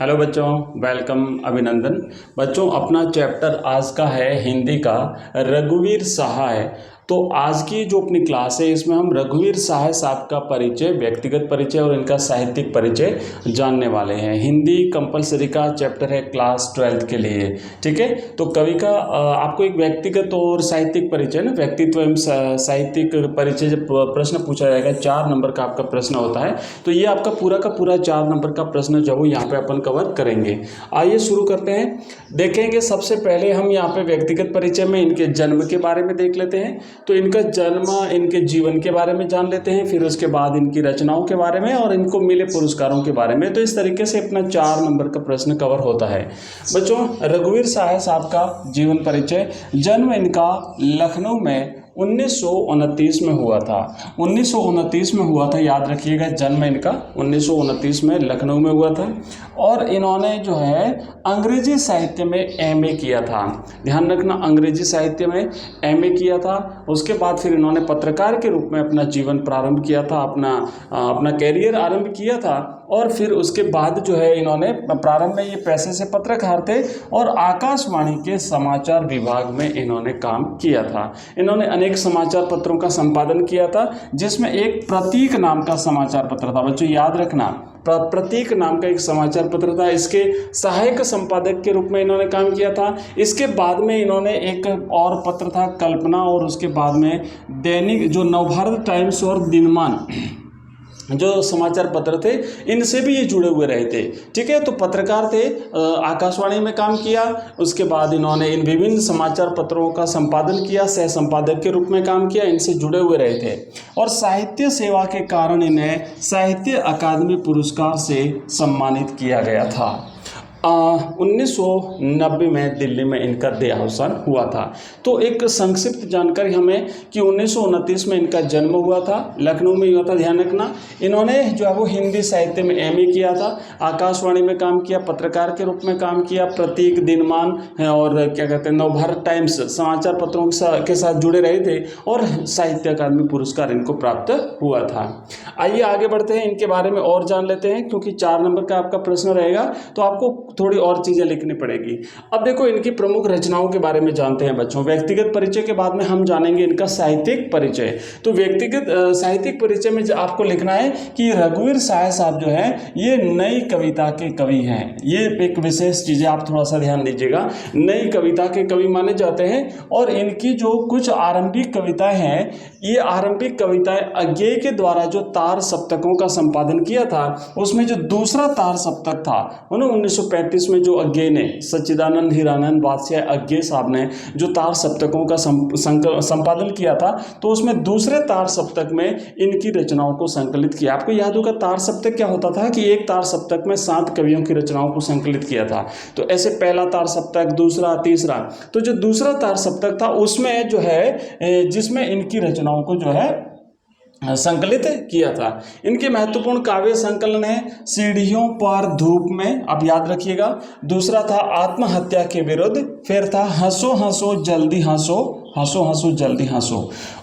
Hello बच्चों, welcome, अभिनंदन। बच्चों, अपना चैप्टर आज का है हिंदी का रघुवीर सहाय। तो आज की जो अपनी क्लास है इसमें हम रघुवीर सहाय साहब का परिचय, व्यक्तिगत परिचय और इनका साहित्यिक परिचय जानने वाले हैं। हिंदी कंपलसरी का चैप्टर है क्लास 12th के लिए। ठीक है, तो कवि का आपको एक व्यक्तिगत और साहित्यिक परिचय ना, व्यक्तित्व एवं साहित्यिक परिचय जब प्रश्न पूछा जाएगा 4 नंबर का आपका प्रश्न होता है, तो ये आपका पूरा का पूरा 4 नंबर का प्रश्न जो वो यहाँ पे अपन कवर करेंगे। आइए शुरू करते हैं। देखेंगे सबसे पहले हम यहाँ पे व्यक्तिगत परिचय में इनके जन्म के बारे में देख लेते हैं। तो इनका जन्म, इनके जीवन के बारे में जान लेते हैं, फिर उसके बाद इनकी रचनाओं के बारे में और इनको मिले पुरस्कारों के बारे में। तो इस तरीके से अपना 4 नंबर का प्रश्न कवर होता है। बच्चों, रघुवीर सहाय साहब का जीवन परिचय। जन्म इनका लखनऊ में 1929 में हुआ था। 1929 में हुआ था, याद रखिएगा। जन्म इनका 1929 में लखनऊ में हुआ था और इन्होंने जो है अंग्रेजी साहित्य में एमए किया था। ध्यान रखना, अंग्रेजी साहित्य में एमए किया था। उसके बाद फिर इन्होंने पत्रकार के रूप में अपना जीवन प्रारंभ किया था, अपना कैरियर आरंभ किया था। और फिर उसके बाद जो है इन्होंने प्रारंभ में ये पैसे से पत्रकार थे और आकाशवाणी के समाचार विभाग में इन्होंने काम किया था। इन्होंने अनेक समाचार पत्रों का संपादन किया था, जिसमें एक प्रतीक नाम का समाचार पत्र था। बच्चों याद रखना, प्रतीक नाम का एक समाचार पत्र था। इसके सहायक संपादक के रूप में इन्होंने काम किया था। इसके बाद में इन्होंने एक और पत्र था कल्पना, और उसके बाद में दैनिक जो नवभारत टाइम्स और दिनमान जो समाचार पत्र थे, इनसे भी ये जुड़े हुए रहे थे। ठीक है, तो पत्रकार थे, आकाशवाणी में काम किया। उसके बाद इन्होंने इन विभिन्न समाचार पत्रों का संपादन किया, सह संपादक के रूप में काम किया, इनसे जुड़े हुए रहे थे। और साहित्य सेवा के कारण इन्हें साहित्य अकादमी पुरस्कार से सम्मानित किया गया था। 1990 में दिल्ली में इनका देहावसान हुआ था। तो एक संक्षिप्त जानकारी हमें कि 1929 में इनका जन्म हुआ था, लखनऊ में हुआ था। ध्यान रखना, इन्होंने जो है वो हिंदी साहित्य में एमए किया था, आकाशवाणी में काम किया, पत्रकार के रूप में काम किया, प्रतीक, दिनमान और क्या कहते हैं नवभारत टाइम्स समाचार पत्रों के साथ जुड़े रहे थे और साहित्य अकादमी पुरस्कार इनको प्राप्त हुआ था। आइए आगे बढ़ते हैं, इनके बारे में और जान लेते हैं, क्योंकि 4 नंबर का आपका प्रश्न रहेगा तो आपको थोड़ी और चीजें लिखनी पड़ेगी। अब देखो, इनकी प्रमुख रचनाओं के बारे में जानते हैं बच्चों। व्यक्तिगत परिचय के बाद में हम जानेंगे इनका साहित्यिक परिचय। तो व्यक्तिगत साहित्यिक परिचय में आपको लिखना है कि रघुवीर सहाय साहब जो है ये नई कविता के कवि हैं। ये एक विशेष चीज है, आप थोड़ा सा ध्यान दीजिएगा। नई कविता के कवि माने जाते हैं और इनकी जो कुछ आरंभिक कविताएं हैं, ये आरंभिक कविताएं अज्ञेय के द्वारा जो तार सप्तकों का संपादन किया था, उसमें जो दूसरा तार सप्तक था 1935 में जो अज्ञेय ने, सच्चिदानंद हीरानंद वात्स्यायन अज्ञेय साहब ने जो तार सप्तकों का संपादन किया था, तो उसमें दूसरे तार सप्तक में इनकी रचनाओं को संकलित किया। आपको याद होगा तार सप्तक क्या होता था कि एक तार सप्तक में 7 कवियों की रचनाओं को संकलित किया था। तो ऐसे पहला तार सप्तक, दूसरा, तीसरा, तो जो दूसरा तार सप्तक था उसमें जो है जिसमें इनकी रचनाओं को जो है संकलित किया था। इनके महत्वपूर्ण काव्य संकलन है सीढ़ियों पर धूप में, आप याद रखिएगा। दूसरा था आत्महत्या के विरुद्ध, फिर था हंसो हंसो जल्दी हंसो, हंसो हंसो जल्दी हंसो,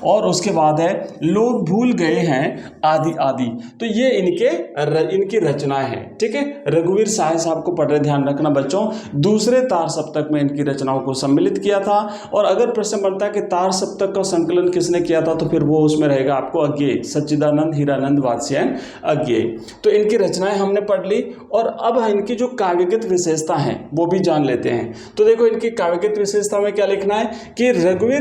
और उसके बाद है लोग भूल गए हैं आदि आदि। तो ये इनकी रचनाएं हैं। ठीक है, रघुवीर सहाय साहब को पढ़ रहे, ध्यान रखना बच्चों। दूसरे तार सप्तक में इनकी रचनाओं को सम्मिलित किया था। और अगर प्रश्न बनता है कि तार सप्तक का संकलन किसने किया था, तो फिर वो उसमें रहेगा आपको अज्ञेय, सच्चिदानंद हीरानंद वात्स्यायन अज्ञेय। तो इनकी रचनाएं हमने पढ़ ली और अब इनकी जो काव्यगत विशेषता है वो भी जान लेते हैं। तो देखो, इनकी काव्यगत विशेषता में क्या लिखना है कि रघुवीर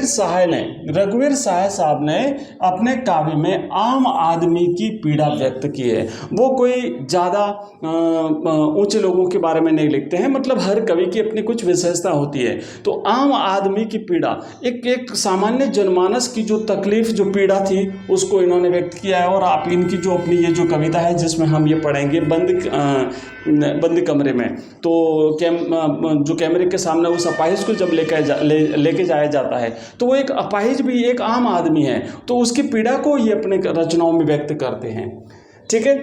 सहाय साहब ने अपने काव्य में आम आदमी की पीड़ा व्यक्त की है। वो कोई ज्यादा ऊंचे लोगों के बारे में नहीं लिखते हैं, मतलब हर कवि की अपनी कुछ विशेषता होती है। तो आम आदमी की पीड़ा, एक सामान्य जनमानस की जो तकलीफ, जो पीड़ा थी, उसको इन्होंने व्यक्त किया है। और आप इनकी जो अपनी ये जो कविता है जिसमें हम ये पढ़ेंगे बंद कमरे में, तो जो कैमरे के सामने उस अपाहिज को जब लेके जाया जाता है, तो वो एक अपाहिज भी एक आम आदमी है, तो उसकी पीड़ा को ये अपने रचनाओं में व्यक्त करते हैं। ठीक है,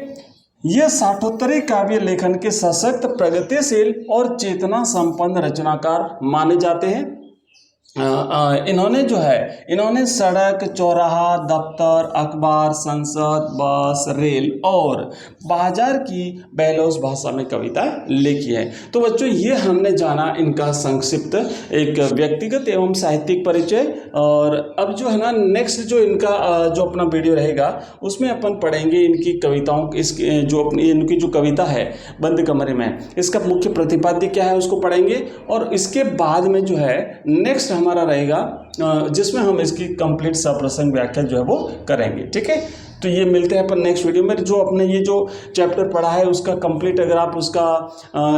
ये साठोत्तरी काव्य लेखन के सशक्त, प्रगतिशील और चेतना संपन्न रचनाकार माने जाते हैं। इन्होंने सड़क, चौराहा, दफ्तर, अखबार, संसद, बस, रेल और बाजार की बेलोस भाषा में कविता लिखी है। तो बच्चों ये हमने जाना इनका संक्षिप्त एक व्यक्तिगत एवं साहित्यिक परिचय। और अब जो है ना नेक्स्ट जो इनका जो अपना वीडियो रहेगा उसमें अपन पढ़ेंगे इनकी कविताओं, इसकी जो अपनी इनकी जो कविता है बंद कमरे में, इसका मुख्य प्रतिपाद्य क्या है उसको पढ़ेंगे। और इसके बाद में जो है नेक्स्ट हमारा रहेगा जिसमें हम इसकी कंप्लीट सप्रसंग व्याख्या जो है वो करेंगे। ठीक है, तो ये मिलते हैं अपन नेक्स्ट वीडियो में। जो अपने ये जो चैप्टर पढ़ा है उसका कंप्लीट अगर आप उसका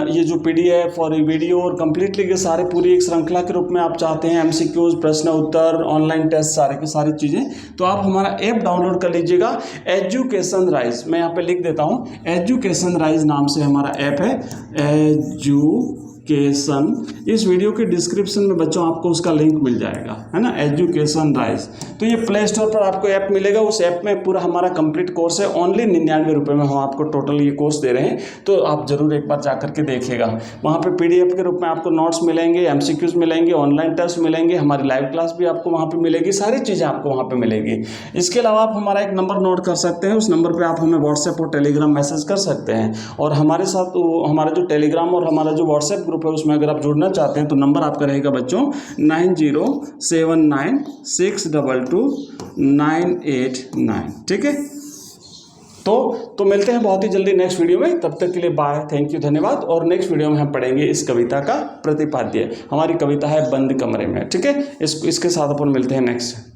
ये जो PDF और वीडियो और कंप्लीटली के सारे पूरी एक श्रृंखला के रूप में आप चाहते हैं, MCQs, प्रश्न उत्तर, ऑनलाइन टेस्ट, सारे की सारी चीज़ें, तो आप हमारा ऐप डाउनलोड कर लीजिएगा, एजुकेशन राइज। मैं यहाँ पे लिख देता हूँ, एजुकेशन राइज नाम से हमारा ऐप है, एजुकेशन। इस वीडियो के डिस्क्रिप्शन में बच्चों आपको उसका लिंक मिल जाएगा, है ना, एजुकेशन राइज। तो ये प्ले स्टोर पर आपको ऐप मिलेगा, उस ऐप में पूरा हमारा कंप्लीट कोर्स है, ओनली 99 रुपये में हम आपको टोटल ये कोर्स दे रहे हैं। तो आप जरूर एक बार जाकर के देखिएगा। वहाँ पे PDF के रूप में आपको नोट्स मिलेंगे, MCQs मिलेंगे, ऑनलाइन टेस्ट मिलेंगे, हमारी लाइव क्लास भी आपको वहाँ पर मिलेगी, सारी चीज़ें आपको वहाँ पर मिलेगी। इसके अलावा आप हमारा एक नंबर नोट कर सकते हैं, उस नंबर पर आप हमें व्हाट्सएप और टेलीग्राम मैसेज कर सकते हैं। और हमारे साथ हमारा जो टेलीग्राम और हमारा जो व्हाट्सएप ग्रुप है उसमें अगर आप जुड़ना चाहते हैं तो नंबर आपका रहेगा बच्चों 9079622989। ठीक है, तो मिलते हैं बहुत ही जल्दी नेक्स्ट वीडियो में। तब तक के लिए बाय, थैंक यू, धन्यवाद। और नेक्स्ट वीडियो में हम पढ़ेंगे इस कविता का प्रतिपाद्य। हमारी कविता है बंद कमरे में। ठीक है, इसके साथ अपन मिलते हैं नेक्स्ट।